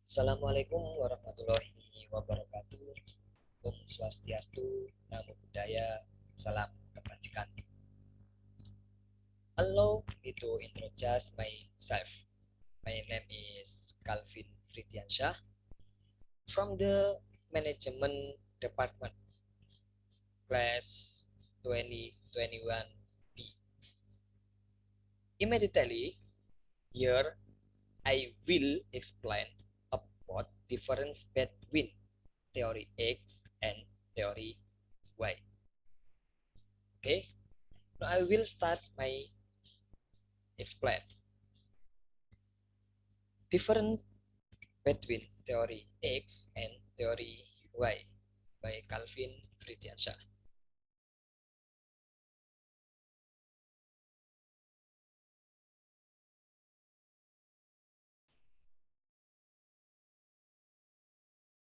Assalamualaikum warahmatullahi wabarakatuh. Om Swastiastu, Namo Buddhaya, Salam Kebajikan. Allow me to introduce myself. My name is Calvin Fridiansyah from the Management Department, class 2021B. Immediately, here I will explain about difference between theory X and theory Y. Okay, now I will start my explain. Difference between theory X and theory Y by Calvin Fridiansyah.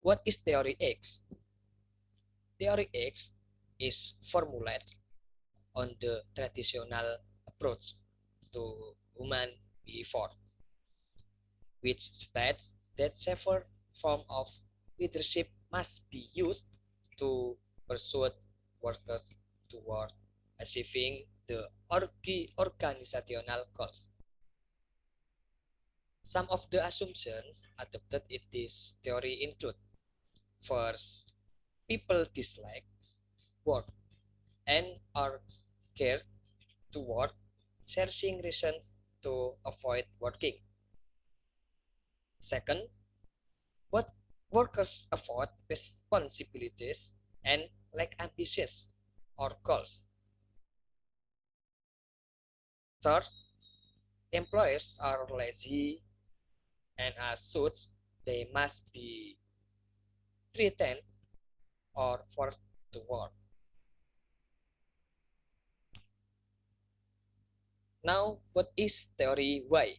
What is theory X? Theory X is formulated on the traditional approach to human behavior, which states that several forms of leadership must be used to persuade workers toward achieving the organizational goals. Some of the assumptions adopted in this theory include: first, people dislike work and are geared toward searching reasons to avoid working. Second, what workers avoid responsibilities and lack ambitions or goals. Third, employees are lazy and as such they must be threatened or forced to work. Now, what is theory Y?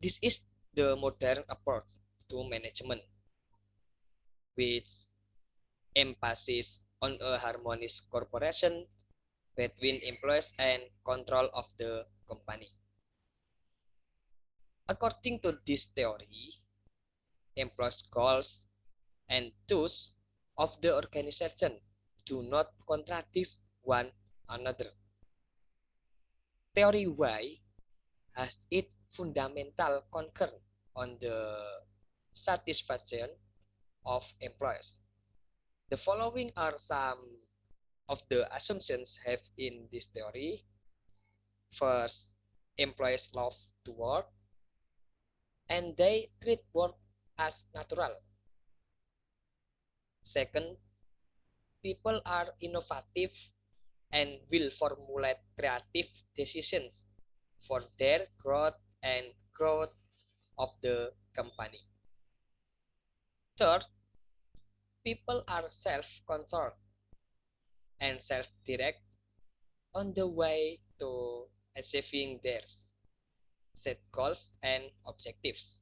This is the modern approach to management, which emphasis on a harmonious cooperation between employees and control of the company. According to this theory, employees' goals and those of the organization do not contradict one another. Theory Y has its fundamental concern on the satisfaction of employees. The following are some of the assumptions have in this theory. First, employees love to work and they treat work as natural. Second, people are innovative and will formulate creative decisions for their growth and growth of the company. Third, people are self-controlled and self-direct on the way to achieving their set goals and objectives.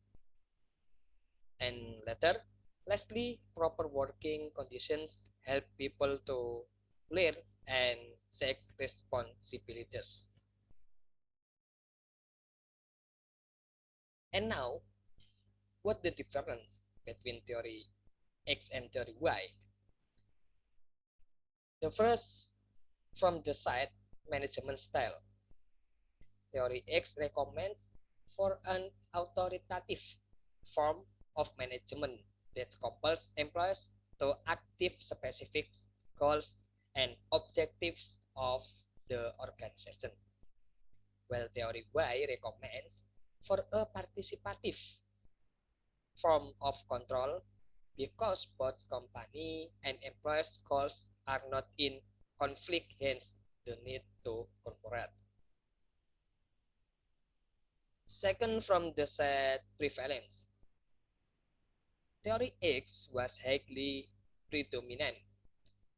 And later, lastly, proper working conditions help people to learn and take responsibilities. And now, what the difference between theory X and theory Y? The first, from the side management style. Theory X recommends for an authoritative form of management that compels employees to achieve specific goals and objectives of the organization, while theory Y recommends for a participative form of control because both company and employees' goals are not in conflict, hence the need to cooperate. Second, from the set prevalence. Theory X was highly predominant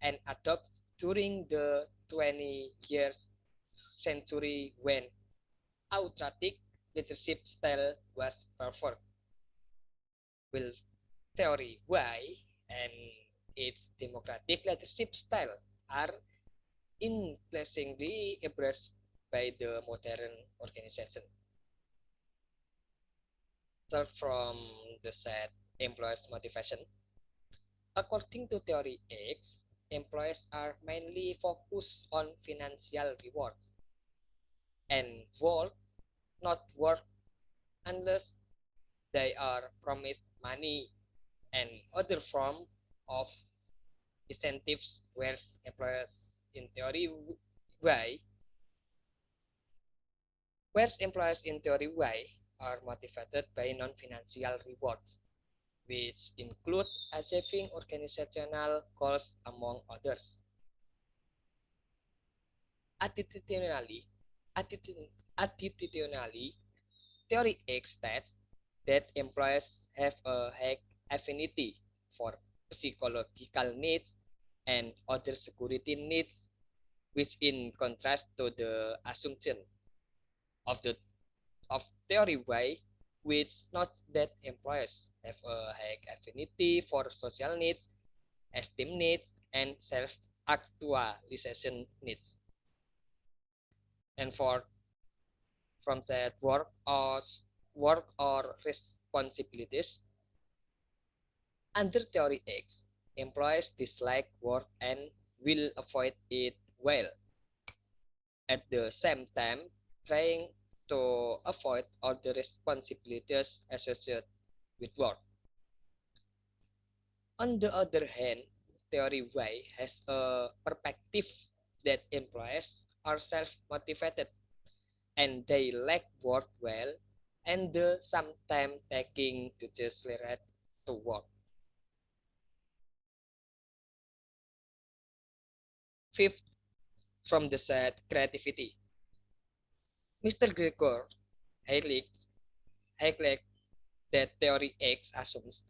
and adopted during the 20th century when autocratic leadership style was preferred. While theory Y and its democratic leadership style are increasingly embraced by the modern organization. Start from the set employees motivation. According to theory X, employees are mainly focused on financial rewards and not work unless they are promised money and other form of incentives, whereas employers in theory Y, are motivated by non-financial rewards, which include achieving organizational goals among others. Attitudinally, attitudinally, theory X states that employees have a high affinity for psychological needs and other security needs, which in contrast to the assumption of the of theory Y, which notes that employees have a high affinity for social needs, esteem needs, and self-actualization needs. And for from that work or responsibilities, under theory X, employees dislike work and will avoid it well. At the same time, trying to avoid all the responsibilities associated with work. On the other hand, theory Y has a perspective that employees are self-motivated and they like work well and sometimes taking to just related to work. Fifth, from the set creativity. Mr. Gregor highlights that theory X assumes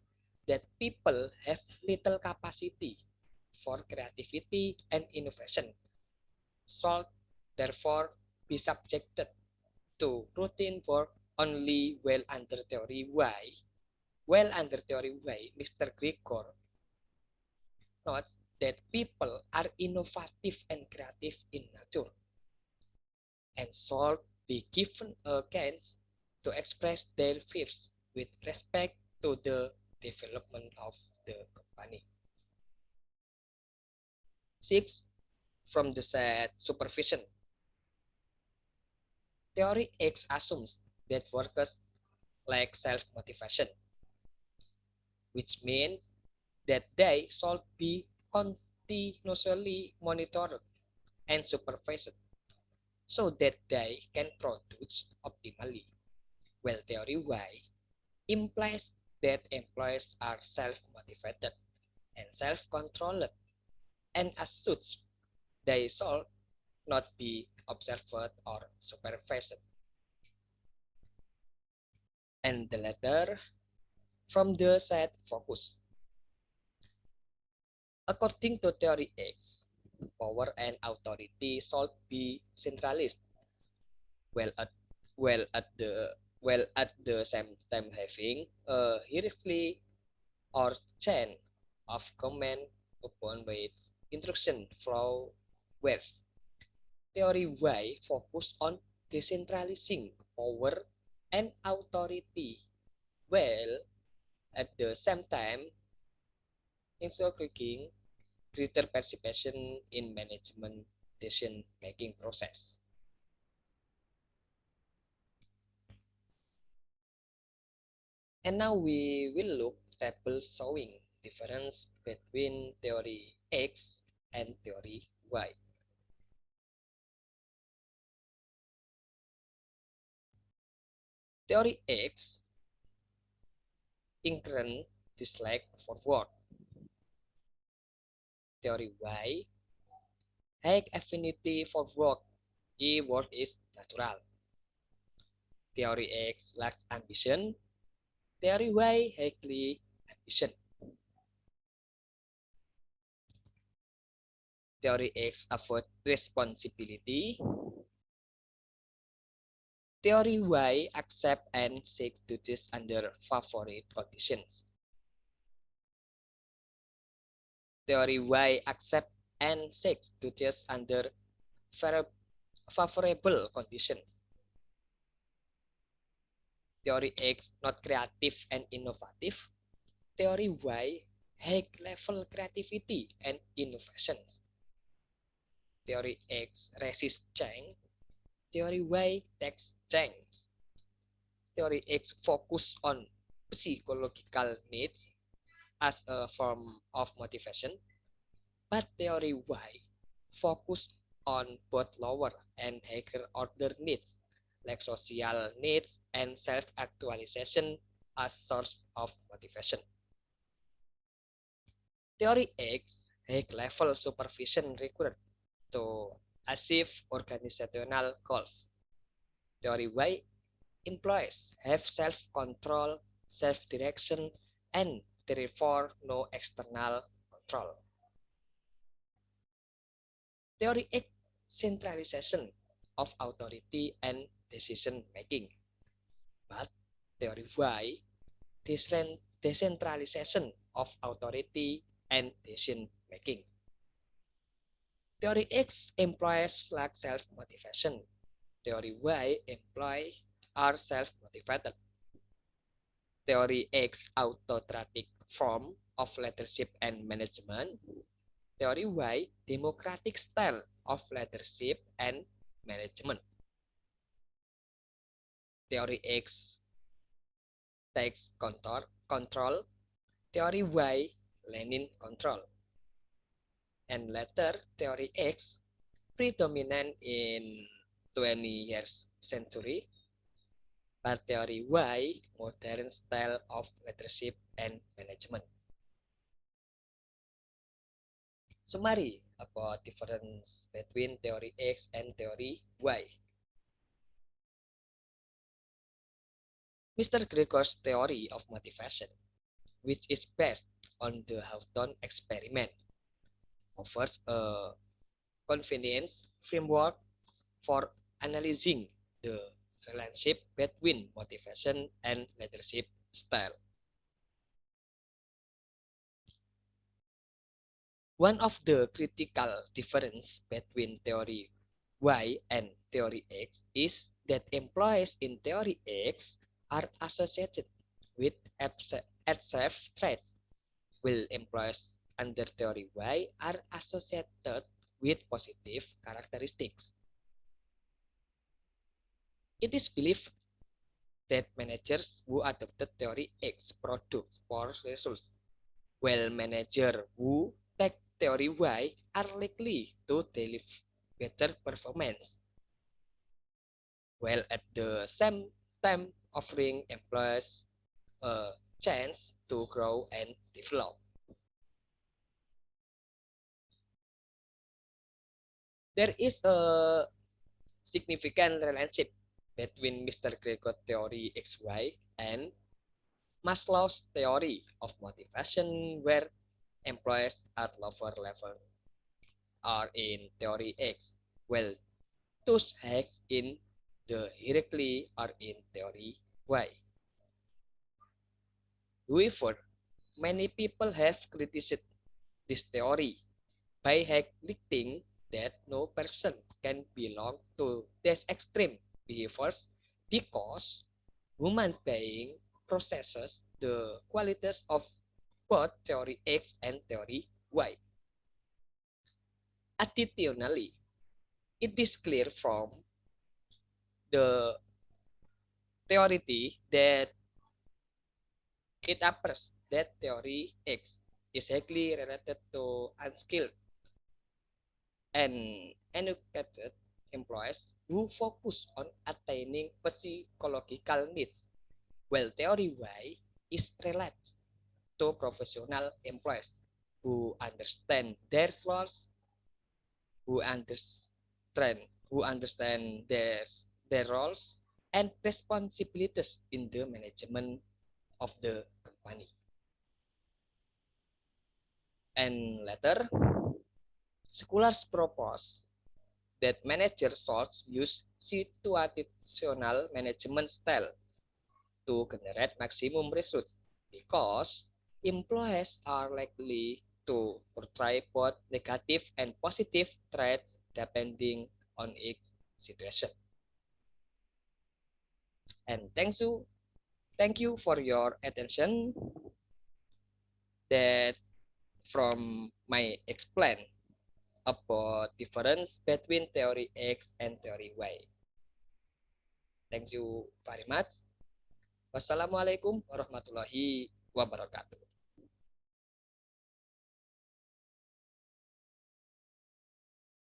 that people have little capacity for creativity and innovation, should therefore be subjected to routine work only while under theory Y. While under theory Y, Mr. Gregor notes that people are innovative and creative in nature and should be given a chance to express their views with respect to the development of the company. 6. From the set supervision. Theory X assumes that workers lack self-motivation, which means that they should be continuously monitored and supervised so that they can produce optimally. Well, theory Y implies that employees are self-motivated and self-controlled, and as such, they should not be observed or supervised. And the latter from the set focus. According to theory X, power and authority should be centralized, while at while at the same time having a hierarchy or chain of command upon which instruction flow whereas theory Y focus on decentralizing power and authority, while at the same time inculcating greater participation in management decision-making process. And now we will look table showing difference between theory X and theory Y. Theory X increase dislike for work. Theory Y high affinity for work. Work is natural. Theory X lacks ambition. Theory Y highly ambition. Theory X avoid responsibility. Theory Y accept and seek duties under favorite conditions. Theory Y accept and seek duties under favorable conditions. Theory X not creative and innovative. Theory Y high level creativity and innovation. Theory X resist change. Theory Y takes change. Theory X focus on psychological needs as a form of motivation, but theory Y focus on both lower and higher order needs, like social needs and self-actualization as source of motivation. Theory X high-level supervision required to achieve organizational goals. Theory Y employees have self-control, self-direction, and therefore no external control. Theory X centralization of authority and decision making. But theory Y decentralization of authority and decision making. Theory X employs lack self-motivation. Theory Y employ are self-motivated. Theory X autocratic form of leadership and management. Theory Y democratic style of leadership and management. Theory X takes control. Theory Y Lenin control. And later theory X predominant in 20th century, but theory Y modern style of leadership and management. Summary about difference between theory X and theory Y. Mr. Gregor's theory of motivation, which is based on the Hawthorne experiment, offers a convenience framework for analyzing the relationship between motivation and leadership style. One of the critical differences between theory Y and theory X is that employees in theory X are associated with adverse traits, while employees under theory Y are associated with positive characteristics. It is believed that managers who adopted theory X produce poor results, while managers who take theory Y are likely to deliver better performance, while at the same time offering employees a chance to grow and develop. There is a significant relationship between Mr. Gregor theory XY and Maslow's theory of motivation, where employees at lower level are in theory X, while those hacks in the hierarchy are in theory Y. However, many people have criticized this theory by highlighting that no person can belong to these extreme behaviors because human being processes the qualities of both theory X and theory Y. Additionally, it is clear from the theory that it appears that theory X is highly related to unskilled and uneducated employees who focus on attaining psychological needs, while theory Y is related to professional employees who understand their roles, who understand their roles and responsibilities in the management of the company. And later, scholars propose that managers should use situational management style to generate maximum results because employees are likely to portray both negative and positive traits depending on each situation. And thank you Thank you for your attention. That's from my explain about difference between theory X and theory Y. Thank you very much. Wassalamualaikum warahmatullahi wabarakatuh.